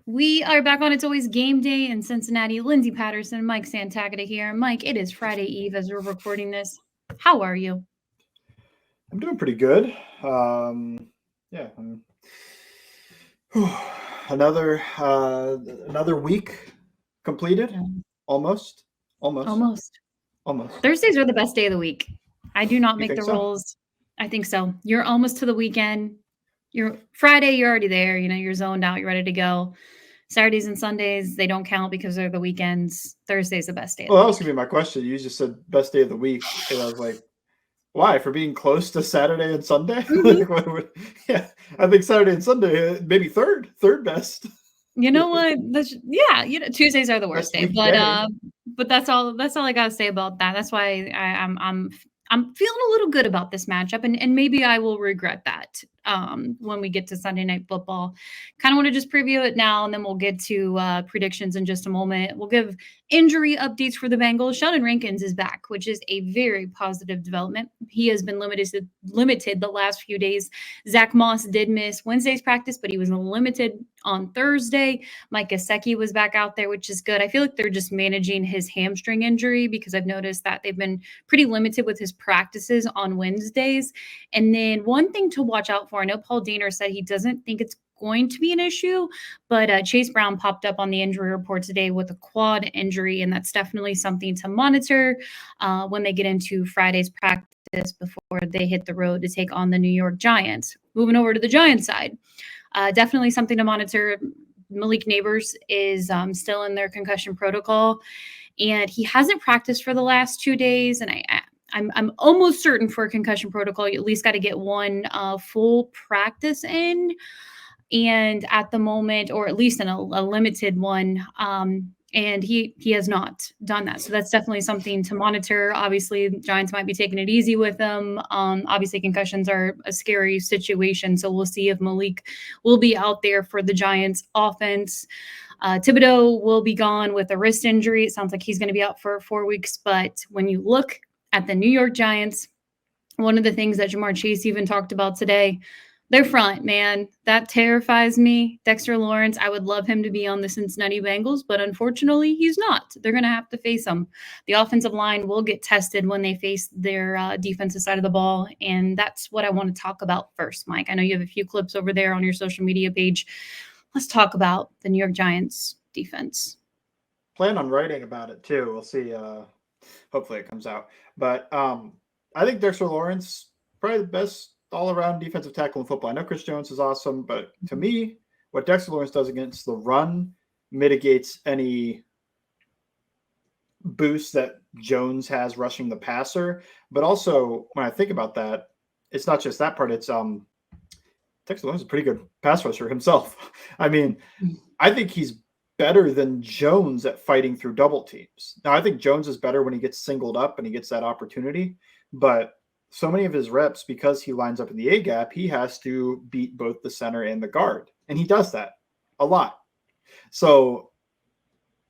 We are back on It's Always Game Day in Cincinnati. Lindsay Patterson, Mike Santagata here. Mike, it is Friday Eve as we're recording this. How are you? I'm doing pretty good. Yeah, another another week completed. Um, Almost, almost, Almost. almost. Thursdays are the best day of the week. I do not You make think the so? rules. I think so. You're almost to the weekend. You're Friday, you're already there. You're zoned out, you're ready to go. Saturdays and Sundays, they don't count because they're the weekends. Thursday's the best day of Well, the that was week. gonna be my question. You just said best day of the week, and I was like, why? For being close to Saturday and Sunday? Mhm. Like, yeah, I think Saturday and Sunday maybe third best, You know what? Yeah, Tuesdays are the worst best day, but weekday. that's all I gotta say about that. That's why I'm feeling a little good about this matchup, and maybe I will regret that when we get to Sunday Night Football. Kind of want to just preview it now, and then we'll get to predictions in just a moment. We'll give injury updates for the Bengals. Sheldon Rankins is back, which is a very positive development. He has been limited the last few days. Zach Moss did miss Wednesday's practice, but he was limited on Thursday. Mike Gesicki was back out there, which is good. I feel like they're just managing his hamstring injury because I've noticed that they've been pretty limited with his practices on Wednesdays. And then one thing to watch out for, I know Paul Diener said he doesn't think it's going to be an issue, but Chase Brown popped up on the injury report today with a quad injury, and that's definitely something to monitor when they get into Friday's practice before they hit the road to take on the New York Giants. Moving over to the Giants side, definitely something to monitor. Malik Neighbors is still in their concussion protocol, and he hasn't practiced for the last 2 days. And I'm almost certain for a concussion protocol, you at least got to get one full practice in, and at the moment, or at least in a limited one. And he has not done that, so that's definitely something to monitor. Obviously, Giants might be taking it easy with him. Obviously, concussions are a scary situation, so we'll see if Malik will be out there for the Giants offense. Thibodeau will be gone with a wrist injury. It sounds like he's going to be out for 4 weeks. But when you look at the New York Giants, one of the things that Jamar Chase even talked about today, their front, man, that terrifies me. Dexter Lawrence, I would love him to be on the Cincinnati Bengals, but unfortunately, he's not. They're going to have to face him. The offensive line will get tested when they face their defensive side of the ball, and that's what I want to talk about first, Mike. I know you have a few clips over there on your social media page. Let's talk about the New York Giants defense. Plan on writing about it too. We'll see. Hopefully it comes out. But I think Dexter Lawrence probably the best all around defensive tackle in football. I know Chris Jones is awesome, but to me, what Dexter Lawrence does against the run mitigates any boost that Jones has rushing the passer. But also, when I think about that, it's not just that part. It's Dexter Lawrence is a pretty good pass rusher himself. I mean, I think he's better than Jones at fighting through double teams. Now, I think Jones is better when he gets singled up and he gets that opportunity, but so many of his reps, because he lines up in the A gap, he has to beat both the center and the guard, and he does that a lot. So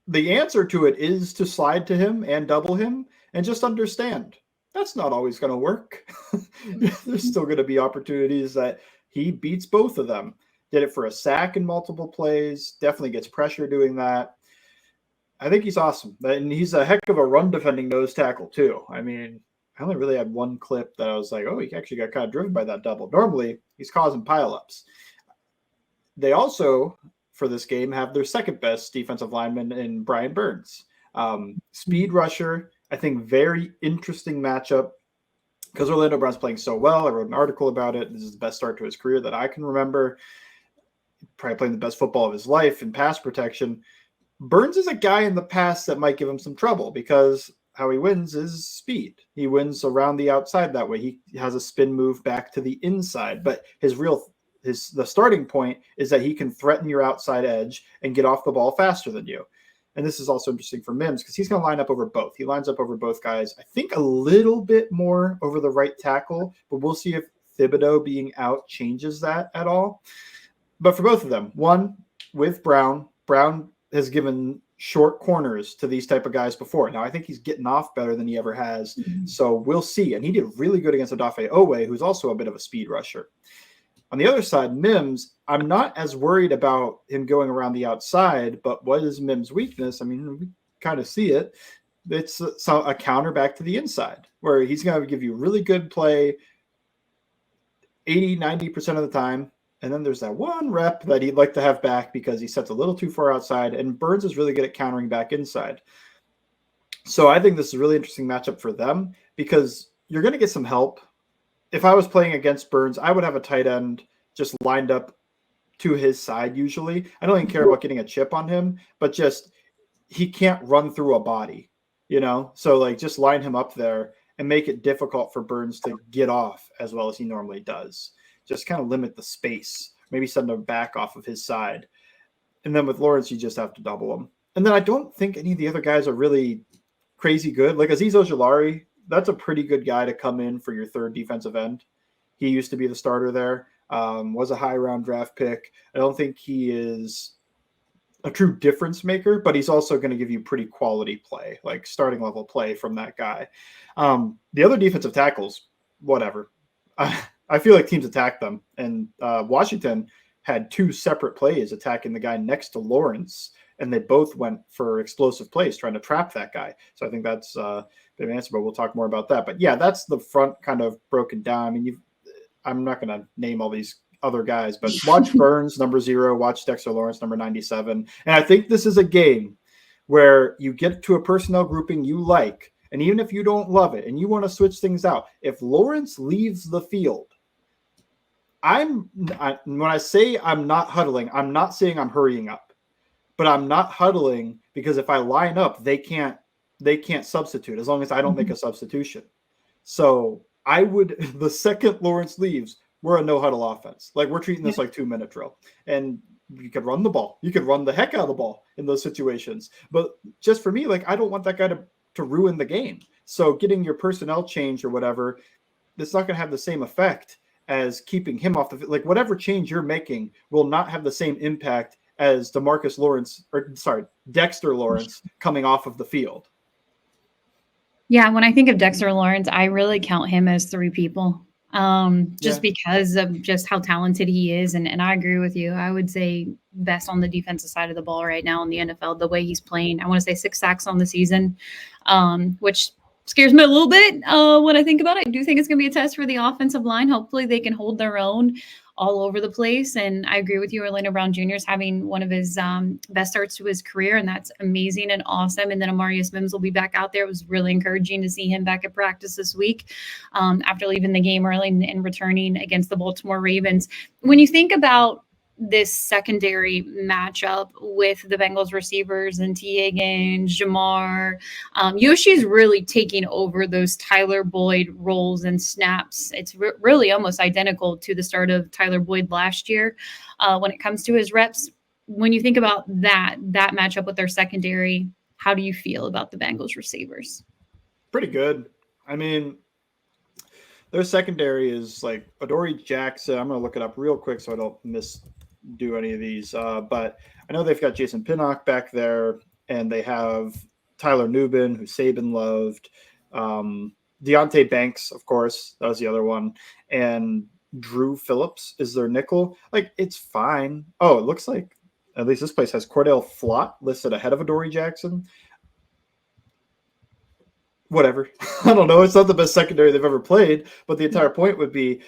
the answer to it is to slide to him and double him and just understand that's not always going to work. There's still going to be opportunities that he beats both of them. Did it for a sack in multiple plays, definitely gets pressure doing that. I think he's awesome. And he's a heck of a run defending nose tackle, too. I mean, I only really had one clip that I was like, oh, he actually got kind of driven by that double. Normally, he's causing pileups. They also, for this game, have their second best defensive lineman in Brian Burns. Speed rusher, I think very interesting matchup because Orlando Brown's playing so well. I wrote an article about it. This is the best start to his career that I can remember. Probably playing the best football of his life in pass protection. Burns is a guy in the past that might give him some trouble because how he wins is speed. He wins around the outside that way. He has a spin move back to the inside, but the starting point is that he can threaten your outside edge and get off the ball faster than you. And this is also interesting for Mims because he's going to line up over both. He lines up over both guys. I think a little bit more over the right tackle, but we'll see if Thibodeau being out changes that at all. But for both of them, one with Brown has given short corners to these type of guys before. Now I think he's getting off better than he ever has. So we'll see. And he did really good against Odafe Owe, who's also a bit of a speed rusher. On the other side, Mims, I'm not as worried about him going around the outside, but what is Mims' weakness? I mean, we kind of see it. It's a counter back to the inside where he's going to give you really good play 80, 90% of the time. And then there's that one rep that he'd like to have back because he sets a little too far outside, and Burns is really good at countering back inside. So I think this is a really interesting matchup for them because you're going to get some help. If I was playing against Burns, I would have a tight end just lined up to his side usually. I don't even care about getting a chip on him, but just he can't run through a body, So like just line him up there and make it difficult for Burns to get off as well as he normally does. Just kind of limit the space. Maybe send him back off of his side. And then with Lawrence, you just have to double him. And then I don't think any of the other guys are really crazy good. Like Azeez Ojulari, that's a pretty good guy to come in for your third defensive end. He used to be the starter there, was a high round draft pick. I don't think he is a true difference maker, but he's also going to give you pretty quality play, like starting level play from that guy. The other defensive tackles, whatever. I feel like teams attack them. And Washington had two separate plays attacking the guy next to Lawrence, and they both went for explosive plays trying to trap that guy. So I think that's a bit of an answer, but we'll talk more about that. But yeah, that's the front kind of broken down. I mean, I'm not going to name all these other guys, but watch Burns, number 0, watch Dexter Lawrence, number 97. And I think this is a game where you get to a personnel grouping you like, and even if you don't love it and you want to switch things out, if Lawrence leaves the field, when I say I'm not huddling, I'm not saying I'm hurrying up, but I'm not huddling because if I line up, they can't substitute as long as I don't make a substitution. So I would, the second Lawrence leaves, we're a no huddle offense. Like we're treating this like 2-minute drill, and you could run the ball. You could run the heck out of the ball in those situations. But just for me, like I don't want that guy to ruin the game. So getting your personnel change or whatever, it's not going to have the same effect as keeping him off the field. Like whatever change you're making will not have the same impact as Dexter Lawrence coming off of the field. Yeah, when I think of Dexter Lawrence, I really count him as 3 people. Because of just how talented he is. And I agree with you. I would say best on the defensive side of the ball right now in the NFL, the way he's playing. I want to say 6 sacks on the season, which scares me a little bit when I think about it. I do think it's going to be a test for the offensive line. Hopefully they can hold their own all over the place. And I agree with you. Orlando Brown Jr. is having one of his best starts to his career, and that's amazing and awesome. And then Amarius Mims will be back out there. It was really encouraging to see him back at practice this week after leaving the game early and returning against the Baltimore Ravens. When you think about this secondary matchup with the Bengals receivers and T. Higgins, Jamar, Yoshi's really taking over those Tyler Boyd roles and snaps. It's really almost identical to the start of Tyler Boyd last year when it comes to his reps. When you think about that matchup with their secondary, how do you feel about the Bengals receivers? Pretty good. I mean, their secondary is like Adoree Jackson. I'm going to look it up real quick so I don't do any of these. But I know they've got Jason Pinnock back there, and they have Tyler Nubin, who Saban loved. Deonte Banks, of course, that was the other one. And Drew Phillips is their nickel. Like, it's fine. Oh, it looks like at least this place has Cordell Flott listed ahead of Adoree Jackson. Whatever. I don't know. It's not the best secondary they've ever played, but the entire point would be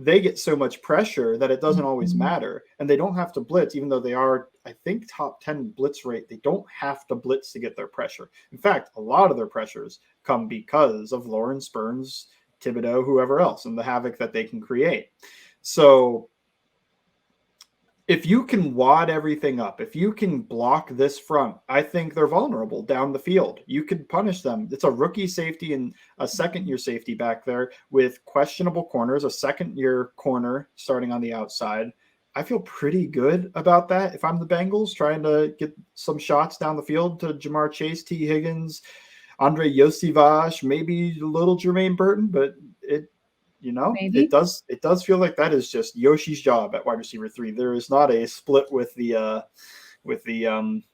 they get so much pressure that it doesn't always matter. And they don't have to blitz, even though they are, I think, top 10 blitz rate. They don't have to blitz to get their pressure. In fact, a lot of their pressures come because of Lawrence, Burns, Thibodeau, whoever else, and the havoc that they can create. So if you can wad everything up, if you can block this front, I think they're vulnerable down the field. You could punish them. It's a rookie safety and a second-year safety back there with questionable corners, a second-year corner starting on the outside. I feel pretty good about that. If I'm the Bengals trying to get some shots down the field to Jamar Chase, T. Higgins, Andre Yosivas, maybe a little Jermaine Burton, but it does feel like that is just Yoshi's job at wide receiver 3. There is not a split with the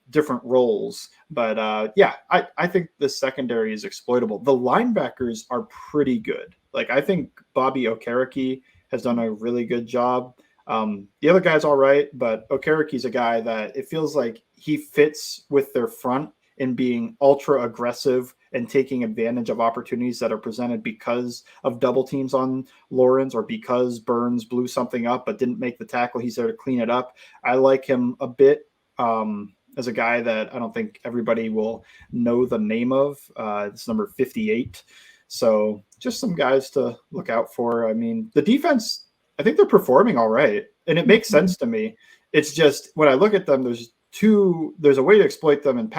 different roles, but I think the secondary is exploitable. The linebackers are pretty good. Like, I think Bobby Okereke has done a really good job. The other guy's all right, but Okereke's a guy that it feels like he fits with their front in being ultra aggressive and taking advantage of opportunities that are presented because of double teams on Lawrence or because Burns blew something up but didn't make the tackle. He's there to clean it up. I like him a bit as a guy that I don't think everybody will know the name of. It's number 58. So just some guys to look out for. I mean, the defense, I think they're performing all right, and it makes sense to me. It's just when I look at them, there's a way to exploit them in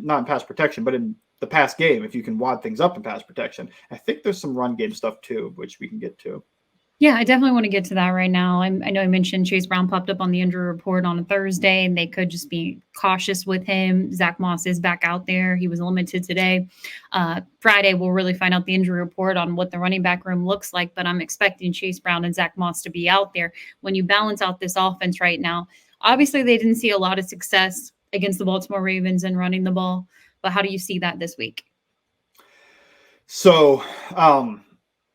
not in pass protection, but in the pass game, if you can wad things up in pass protection. I think there's some run game stuff too, which we can get to. Yeah, I definitely want to get to that right now. I know I mentioned Chase Brown popped up on the injury report on a Thursday, and they could just be cautious with him. Zach Moss is back out there. He was limited today. Friday, we'll really find out the injury report on what the running back room looks like, but I'm expecting Chase Brown and Zach Moss to be out there. When you balance out this offense right now, obviously they didn't see a lot of success against the Baltimore Ravens in running the ball, but how do you see that this week? So,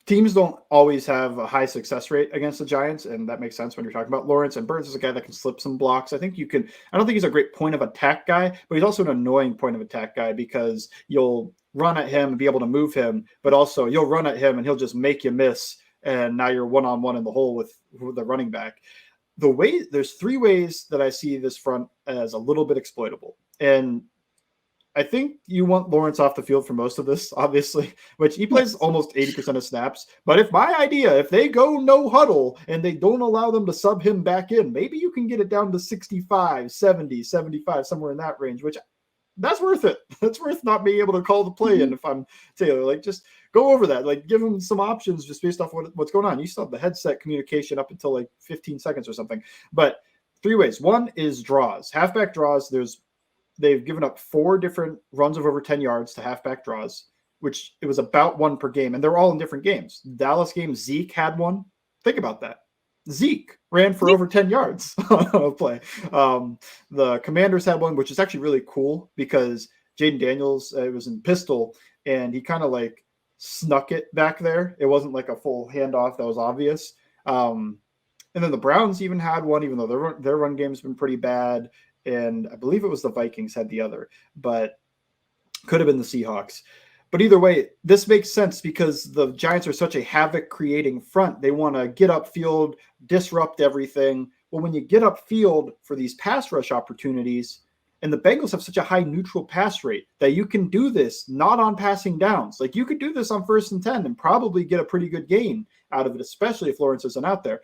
teams don't always have a high success rate against the Giants, and that makes sense when you're talking about Lawrence. And Burns is a guy that can slip some blocks. I don't think he's a great point of attack guy, but he's also an annoying point of attack guy because you'll run at him and be able to move him, but also you'll run at him and he'll just make you miss, and now you're one-on-one in the hole with the running back. There's three ways that I see this front as a little bit exploitable. And I think you want Lawrence off the field for most of this, obviously, which he plays almost 80% of snaps. But if they go no huddle and they don't allow them to sub him back in, maybe you can get it down to 65, 70, 75, somewhere in that range, which that's worth it. That's worth not being able to call the play in if I'm Taylor. Like, just go over that. Like, give him some options just based off what's going on. You still have the headset communication up until like 15 seconds or something. But three ways. One is draws. Halfback draws, they've given up 4 different runs of over 10 yards to halfback draws, which it was about 1 per game. And they're all in different games. Dallas game, Zeke had one. Think about that. Zeke ran for over 10 yards on a play. The Commanders had one, which is actually really cool because Jaden Daniels, it was in pistol, and he kind of like snuck it back there. It wasn't like a full handoff that was obvious. And then the Browns even had one, even though their run game has been pretty bad. And I believe it was the Vikings had the other, but could have been the Seahawks. But either way, this makes sense because the Giants are such a havoc-creating front. They want to get upfield, disrupt everything. Well, when you get upfield for these pass rush opportunities, and the Bengals have such a high neutral pass rate that you can do this not on passing downs. Like, you could do this on 1st and 10 and probably get a pretty good gain out of it, especially if Lawrence isn't out there.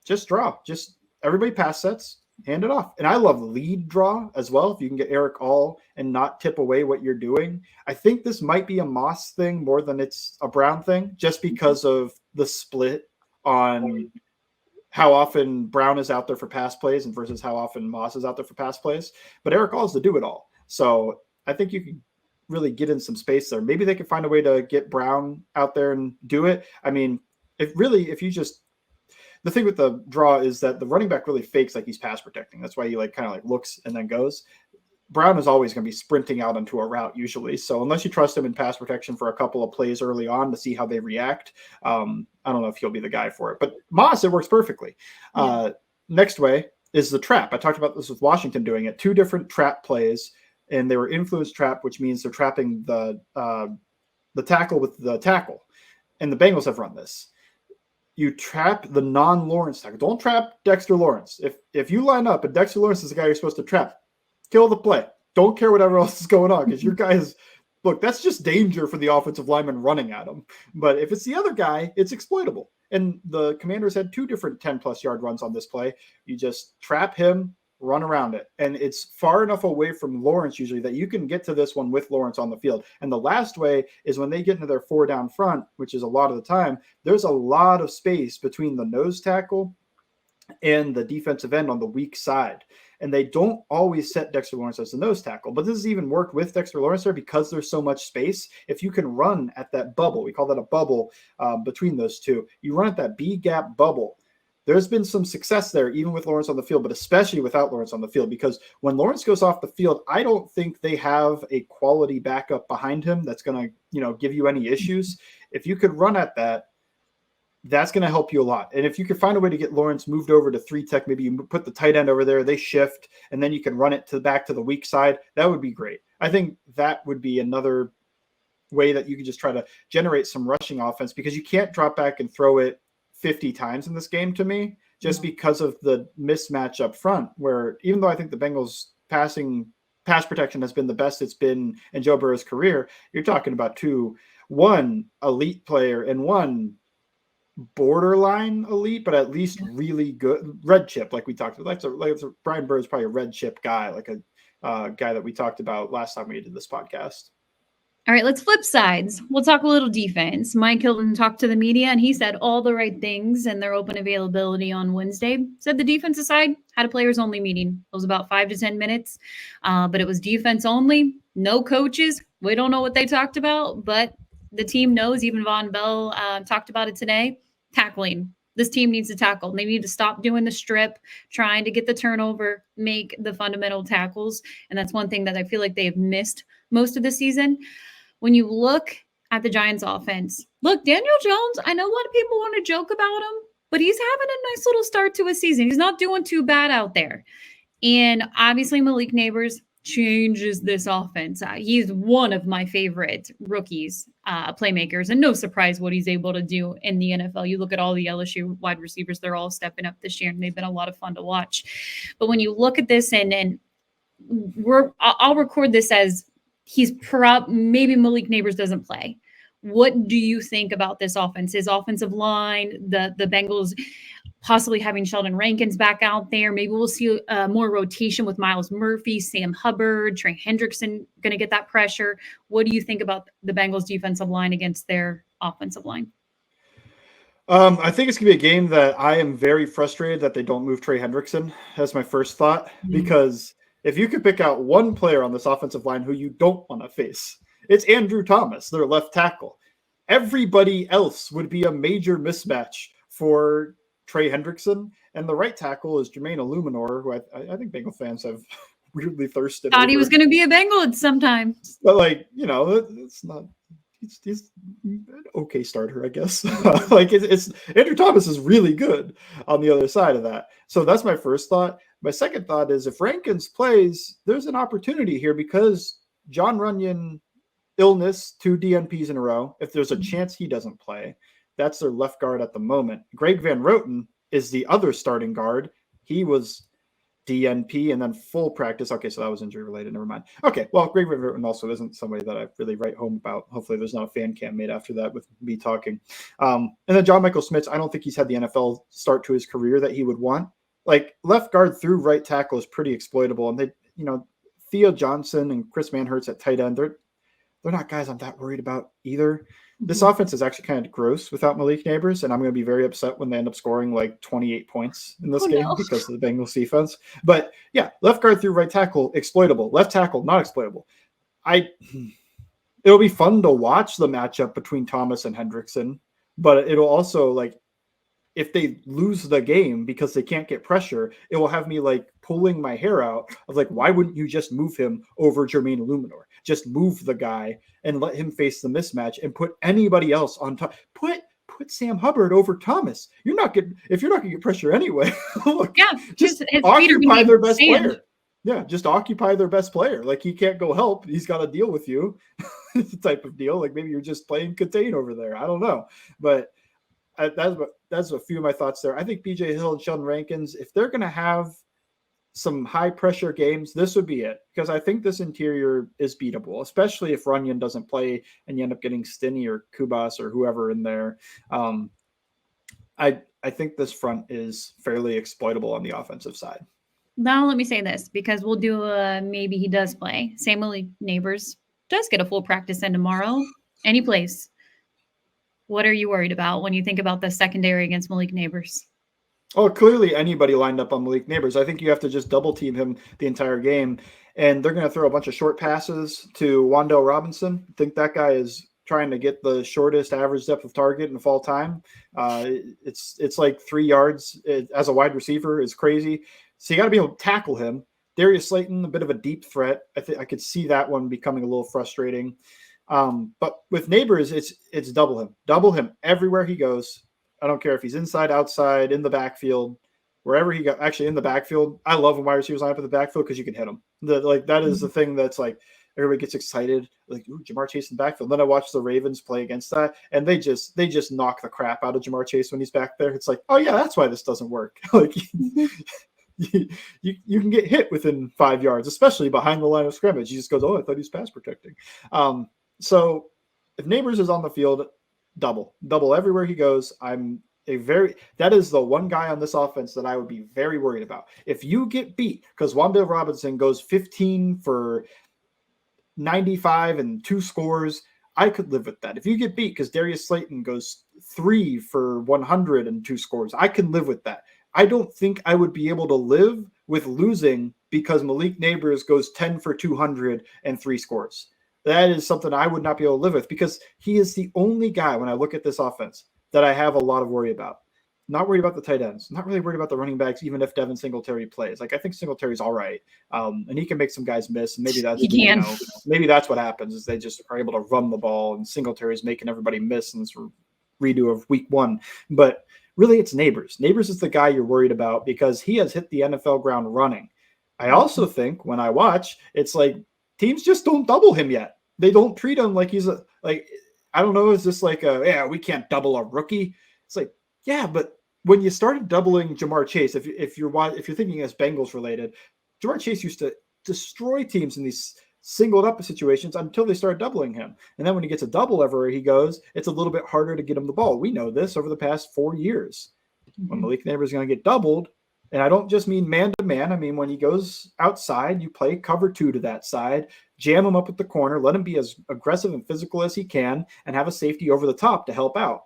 Just draw. Just everybody pass sets. Hand it off. And I love lead draw as well. If you can get Eric All and not tip away what you're doing. I think this might be a Moss thing more than it's a Brown thing, just because of the split on how often Brown is out there for pass plays and versus how often Moss is out there for pass plays. But Eric All is to do it all. So I think you can really get in some space there. Maybe they could find a way to get Brown out there and do it. I mean, the thing with the draw is that the running back really fakes like he's pass protecting. That's why he kind of looks and then goes. Brown is always going to be sprinting out onto a route usually. So unless you trust him in pass protection for a couple of plays early on to see how they react, I don't know if he'll be the guy for it. But Moss, it works perfectly. Next way is the trap. I talked about this with Washington doing it. 2 different trap plays, and they were influence trap, which means they're trapping the tackle with the tackle. And the Bengals have run this. You trap the non-Lawrence tackle. Don't trap Dexter Lawrence. If you line up and Dexter Lawrence is the guy you're supposed to trap, kill the play. Don't care whatever else is going on because your guy is – look, that's just danger for the offensive lineman running at him. But if it's the other guy, it's exploitable. And the Commanders had 2 different 10-plus yard runs on this play. You just trap him, run around it. And it's far enough away from Lawrence usually that you can get to this one with Lawrence on the field. And the last way is when they get into their 4 down front, which is a lot of the time, there's a lot of space between the nose tackle and the defensive end on the weak side. And they don't always set Dexter Lawrence as the nose tackle, but this has even worked with Dexter Lawrence there because there's so much space. If you can run at that bubble, we call that a bubble between those two, you run at that B gap bubble. There's been some success there, even with Lawrence on the field, but especially without Lawrence on the field, because when Lawrence goes off the field, I don't think they have a quality backup behind him that's going to, give you any issues. If you could run at that, that's going to help you a lot. And if you could find a way to get Lawrence moved over to 3-tech, maybe you put the tight end over there, they shift, and then you can run it back to the weak side, that would be great. I think that would be another way that you can just try to generate some rushing offense, because you can't drop back and throw it 50 times in this game to me, just because of the mismatch up front, where even though I think the Bengals pass protection has been the best it's been in Joe Burrow's career, you're talking about one elite player and one borderline elite, but at least really good red chip, like we talked about. Brian Burr is probably a red chip guy, like a guy that we talked about last time we did this podcast. All right, let's flip sides. We'll talk a little defense. Mike Hilton talked to the media, and he said all the right things in their open availability on Wednesday. Said the defensive side had a players-only meeting. It was about 5 to 10 minutes, but it was defense only, no coaches. We don't know what they talked about, but the team knows. Even Von Bell talked about it today. Tackling. This team needs to tackle. They need to stop doing the strip, trying to get the turnover, make the fundamental tackles, and that's one thing that I feel like they have missed most of the season. When you look at the Giants offense, look, Daniel Jones, I know a lot of people want to joke about him, but he's having a nice little start to his season. He's not doing too bad out there. And obviously Malik Neighbors changes this offense. He's one of my favorite rookies, playmakers, and no surprise what he's able to do in the NFL. You look at all the LSU wide receivers, they're all stepping up this year, and they've been a lot of fun to watch. But when you look at this, and I'll record this as maybe Malik Neighbors doesn't play. What do you think about this offense? His offensive line, the Bengals possibly having Sheldon Rankins back out there. Maybe we'll see more rotation with Myles Murphy, Sam Hubbard, Trey Hendrickson going to get that pressure. What do you think about the Bengals defensive line against their offensive line? I think it's going to be a game that I am very frustrated that they don't move Trey Hendrickson. That's my first thought, because if you could pick out one player on this offensive line who you don't want to face, it's Andrew Thomas, their left tackle. Everybody else would be a major mismatch for Trey Hendrickson, and the right tackle is Jermaine Illuminor, who I think Bengal fans have weirdly thirsted. Thought he was going to be a Bengal sometime. But it's not. He's an okay starter, I guess. It's Andrew Thomas is really good on the other side of that. So that's my first thought. My second thought is if Rankins plays, there's an opportunity here, because John Runyon illness, 2 DNPs in a row. If there's a chance he doesn't play, that's their left guard at the moment. Greg Van Roten is the other starting guard. He was DNP and then full practice. Okay, so that was injury related. Never mind. Okay, well, Greg Van Roten also isn't somebody that I really write home about. Hopefully there's not a fan cam made after that with me talking. And then John Michael Schmitz, I don't think he's had the NFL start to his career that he would want. Like, left guard through right tackle is pretty exploitable. And they, Theo Johnson and Chris Manhertz at tight end, they're not guys I'm that worried about either. This offense is actually kind of gross without Malik Neighbors, and I'm going to be very upset when they end up scoring like 28 points in this game because of the Bengals defense. But yeah, left guard through right tackle, exploitable. Left tackle, not exploitable. It'll be fun to watch the matchup between Thomas and Hendrickson, but it'll also, like, if they lose the game because they can't get pressure, it will have me like pulling my hair out of like, why wouldn't you just move him over Jermaine Illuminor? Just move the guy and let him face the mismatch and put anybody else on top. Put Sam Hubbard over Thomas. If you're not going to get pressure anyway, look, just occupy their best player. Yeah, just occupy their best player. Like, he can't go help. He's got to deal with you. It's the type of deal. Like, maybe you're just playing contain over there. I don't know. But that's a few of my thoughts there. I think BJ Hill and Sheldon Rankins, if they're going to have some high pressure games, this would be it, because I think this interior is beatable, especially if Runyon doesn't play and you end up getting Stinney or Kubas or whoever in there. I think this front is fairly exploitable on the offensive side. Now let me say this, because we'll do maybe he does play. Samuel Neighbors does get a full practice in tomorrow, and he plays. What are you worried about when you think about the secondary against Malik Neighbors? Oh, clearly anybody lined up on Malik Neighbors. I think you have to just double team him the entire game. And they're going to throw a bunch of short passes to Wan'Dale Robinson. I think that guy is trying to get the shortest average depth of target in fall time. It's like 3 yards as a wide receiver is crazy. So you got to be able to tackle him. Darius Slayton, a bit of a deep threat. I think I could see that one becoming a little frustrating. But with Neighbors, it's double him everywhere he goes. I don't care if he's inside, outside, in the backfield, wherever he got. Actually, in the backfield, I love when wide receivers line up in the backfield because you can hit them. That is the thing that's like everybody gets excited, like, ooh, Jamar Chase in the backfield. Then I watch the Ravens play against that, and they just knock the crap out of Jamar Chase when he's back there. It's like, oh yeah, that's why this doesn't work. Like you can get hit within 5 yards, especially behind the line of scrimmage. He just goes, oh, I thought he was pass protecting. So if Neighbors is on the field, double everywhere he goes. That is the one guy on this offense that I would be very worried about. If you get beat because Wan'Dale Robinson goes 15 for 95 and 2 scores, I could live with that. If you get beat because Darius Slayton goes 3 for 100 and 2 scores, I can live with that. I don't think I would be able to live with losing because Malik Neighbors goes 10 for 200 and 3 scores. That is something I would not be able to live with because he is the only guy when I look at this offense that I have a lot of worry about. Not worried about the tight ends. Not really worried about the running backs, even if Devin Singletary plays. Like, I think Singletary's all right, and he can make some guys miss. And maybe that's maybe that's what happens is they just are able to run the ball, and Singletary's making everybody miss in this redo of week 1. But really, it's Neighbors. Neighbors is the guy you're worried about because he has hit the NFL ground running. I also think when I watch, it's like teams just don't double him yet. They don't treat him like he's I don't know. Is this like we can't double a rookie? It's like, yeah, but when you started doubling Jamar Chase, if you're thinking as Bengals related, Jamar Chase used to destroy teams in these singled up situations until they started doubling him. And then when he gets a double everywhere he goes, it's a little bit harder to get him the ball. We know this over the past 4 years. When Malik Neighbors is going to get doubled, and I don't just mean man to man. I mean, when he goes outside, you play cover 2 to that side, jam him up at the corner, let him be as aggressive and physical as he can, and have a safety over the top to help out.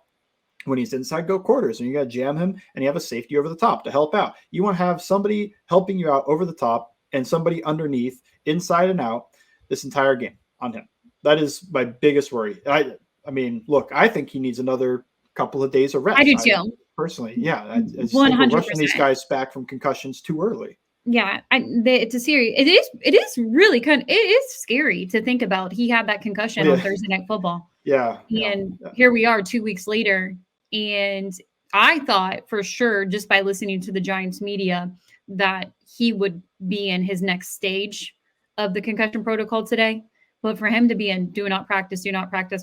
When he's inside, go quarters, and you got to jam him, and you have a safety over the top to help out. You want to have somebody helping you out over the top and somebody underneath, inside and out, this entire game on him. That is my biggest worry. I mean, look, I think he needs another couple of days of rest. I do too. Personally, yeah. I just think we're rushing these guys back from concussions too early. Yeah, it's a series. It is really it is scary to think about. He had that concussion on Thursday Night Football. Yeah. And here we are 2 weeks later. And I thought for sure, just by listening to the Giants media, that he would be in his next stage of the concussion protocol today. But for him to be in do not practice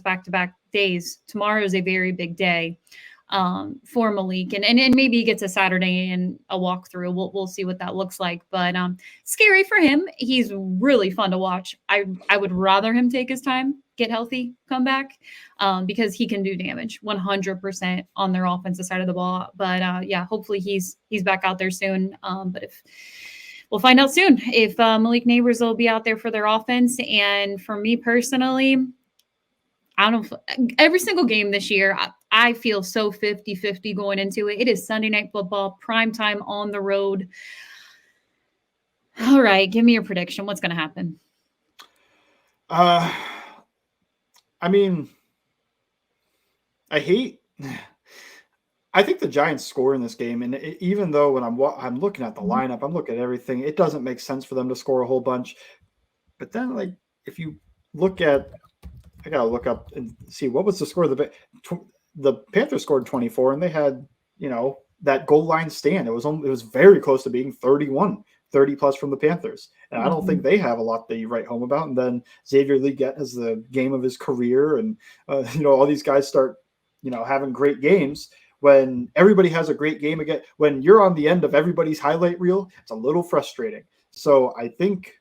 back-to-back days, tomorrow is a very big day for Malik. And maybe he gets a Saturday and a walkthrough. We'll see what that looks like. But scary for him. He's really fun to watch. I would rather him take his time, get healthy, come back, because he can do damage 100% on their offensive side of the ball. But yeah, hopefully he's back out there soon. But if we'll find out soon if Malik Neighbors will be out there for their offense. And for me personally, I don't know. Every single game this year, I feel so 50-50 going into it. It is Sunday Night Football, prime time on the road. All right, give me your prediction. What's going to happen? I mean, I think the Giants score in this game, and even though when I'm looking at the lineup, I'm looking at everything, it doesn't make sense for them to score a whole bunch. But then, like, if you look at, I gotta look up and see what was the score of the Panthers scored 24, and they had that goal line stand. It was very close to being 30 plus from the Panthers, and I don't think they have a lot that you write home about. And then Xavier Legette has the game of his career, and all these guys start having great games. When everybody has a great game again, when you're on the end of everybody's highlight reel, it's a little frustrating. So I think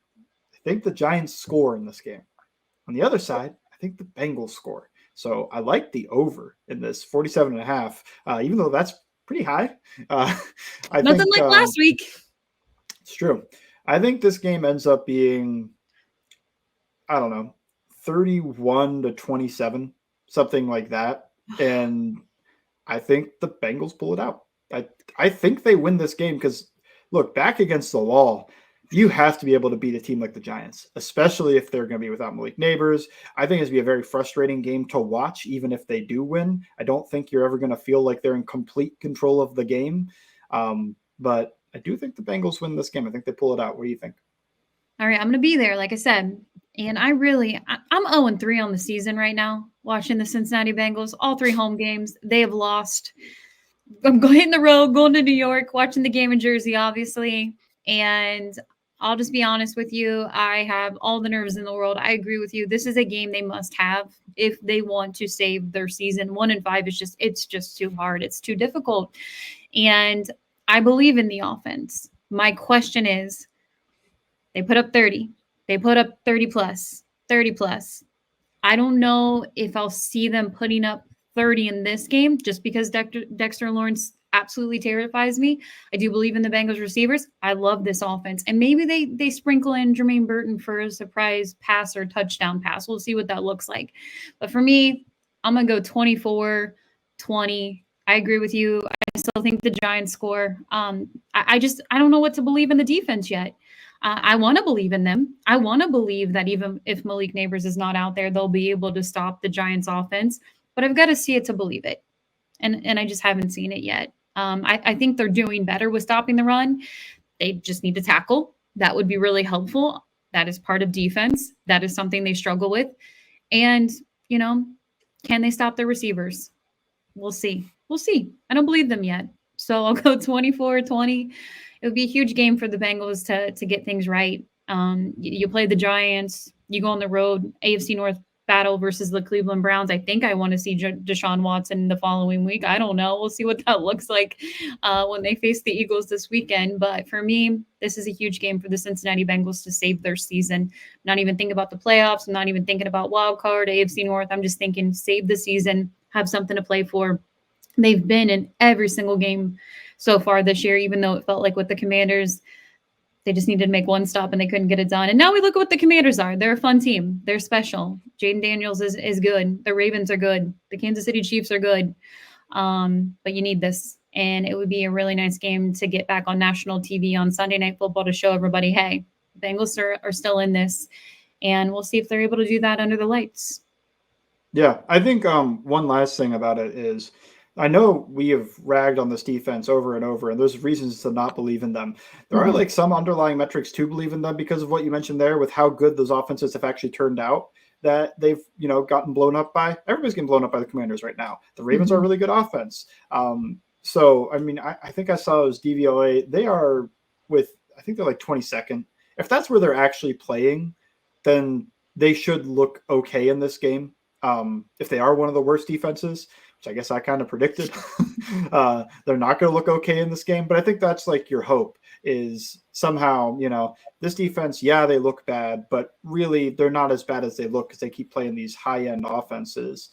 the Giants score in this game. On the other side, I think the Bengals score. So I like the over in this 47.5, even though that's pretty high. Nothing like last week. It's true. I think this game ends up being, I don't know, 31-27, something like that. And I think the Bengals pull it out. I think they win this game because, look, back against the wall, you have to be able to beat a team like the Giants, especially if they're going to be without Malik Neighbors. I think it's going to be a very frustrating game to watch, even if they do win. I don't think you're ever going to feel like they're in complete control of the game. But I do think the Bengals win this game. I think they pull it out. What do you think? All right, I'm going to be there, like I said. And I'm 0-3 on the season right now, watching the Cincinnati Bengals. All 3 home games, they have lost. I'm hitting the road, going to New York, watching the game in Jersey, obviously. And I'll just be honest with you. I have all the nerves in the world. I agree with you. This is a game they must have if they want to save their season. 1-5 is it's just too hard. It's too difficult. And I believe in the offense. My question is, they put up 30. They put up 30 plus, 30 plus. I don't know if I'll see them putting up 30 in this game just because Dexter Lawrence absolutely terrifies me. I do believe in the Bengals receivers. I love this offense. And maybe they sprinkle in Jermaine Burton for a surprise pass or touchdown pass. We'll see what that looks like. But for me, I'm going to go 24-20. I agree with you. I still think the Giants score. I don't know what to believe in the defense yet. I want to believe in them. I want to believe that even if Malik Neighbors is not out there, they'll be able to stop the Giants offense. But I've got to see it to believe it. And I just haven't seen it yet. I think they're doing better with stopping the run. They just need to tackle. That would be really helpful. That is part of defense. That is something they struggle with. And, can they stop their receivers? We'll see. We'll see. I don't believe them yet. So I'll go 24-20. It would be a huge game for the Bengals to get things right. You play the Giants. You go on the road, AFC North battle versus the Cleveland Browns. I think I want to see Deshaun Watson the following week. I don't know. We'll see what that looks like when they face the Eagles this weekend. But for me, this is a huge game for the Cincinnati Bengals to save their season. I'm not even thinking about the playoffs. I'm not even thinking about wild card, AFC North. I'm just thinking save the season, have something to play for. They've been in every single game so far this year, even though it felt like with the Commanders, they just needed to make one stop and they couldn't get it done. And now we look at what the Commanders are. They're a fun team. They're special. Jaden Daniels is good. The Ravens are good. The Kansas City Chiefs are good. But you need this. And it would be a really nice game to get back on national TV on Sunday Night Football to show everybody, hey, the Bengals are still in this. And we'll see if they're able to do that under the lights. Yeah, I think one last thing about it is, I know we have ragged on this defense over and over, and there's reasons to not believe in them. There are like some underlying metrics to believe in them because of what you mentioned there with how good those offenses have actually turned out that they've, gotten blown up by. Everybody's getting blown up by the Commanders right now. The Ravens are a really good offense. So, I mean, I think I saw those DVOA. They are I think they're like 22nd. If that's where they're actually playing, then they should look okay in this game. If they are one of the worst defenses, which I guess I kind of predicted, they're not going to look okay in this game. But I think that's like your hope is somehow, this defense, they look bad, but really they're not as bad as they look because they keep playing these high-end offenses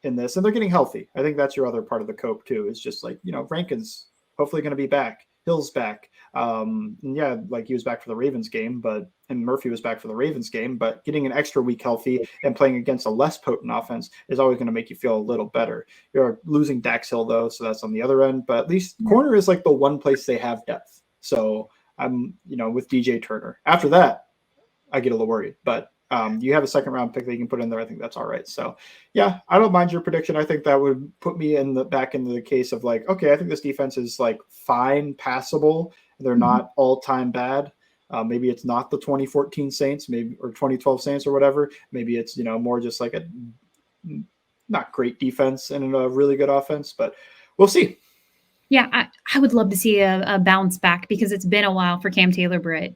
in this, and they're getting healthy. I think that's your other part of the cope too. It's just like, Rankin's hopefully going to be back. Hill's back. Like he was back for the Ravens game, and Murphy was back for the Ravens game, but getting an extra week healthy and playing against a less potent offense is always going to make you feel a little better. You're losing Dax Hill though, so that's on the other end, but at least corner is like the one place they have depth. So I'm, with DJ Turner. After that, I get a little worried, but you have a second round pick that you can put in there. I think that's all right. So yeah, I don't mind your prediction. I think that would put me back into the case of like, okay, I think this defense is like fine, passable. They're not all time bad. Maybe it's not the 2014 Saints, maybe, or 2012 Saints or whatever. Maybe it's, more just like a not great defense and a really good offense, but we'll see. Yeah, I would love to see a bounce back because it's been a while for Cam Taylor-Britt.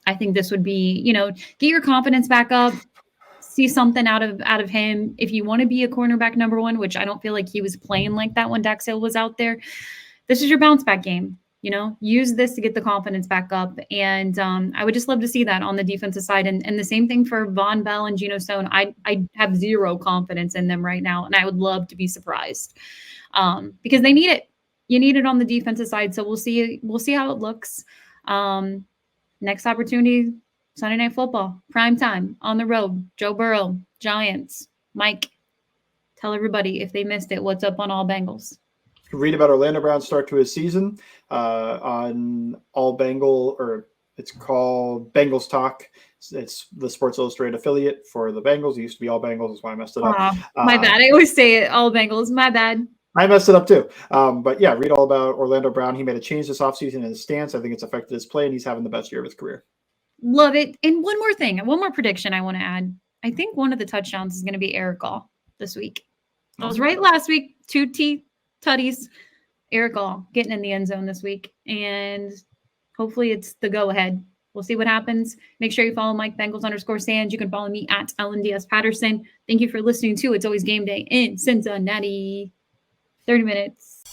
I think this would be, get your confidence back up, see something out of him. If you want to be a cornerback number one, which I don't feel like he was playing like that when Dax Hill was out there, this is your bounce back game. Use this to get the confidence back up. And I would just love to see that on the defensive side. And the same thing for Von Bell and Geno Stone. I have zero confidence in them right now, and I would love to be surprised because they need it. You need it on the defensive side. So we'll see how it looks. Next opportunity, Sunday Night Football, prime time, on the road, Joe Burrow, Giants. Mike, tell everybody if they missed it, what's up on All Bengals? Read about Orlando Brown's start to his season on All Bengal, or it's called Bengals Talk. It's the Sports Illustrated affiliate for the Bengals. It used to be All Bengals. That's why I messed it up. My bad. I always say it, All Bengals. My bad. I messed it up too. But yeah, read all about Orlando Brown. He made a change this offseason in his stance. I think it's affected his play, and he's having the best year of his career. Love it. And one more thing, one more prediction I want to add. I think one of the touchdowns is going to be Eric Gall this week. I was right last week. Two tutties. Eric All getting in the end zone this week. And hopefully it's the go-ahead. We'll see what happens. Make sure you follow Mike Bengals_Sands. You can follow me at LNDS Patterson. Thank you for listening to It's Always Game Day in Cincinnati. 30 minutes.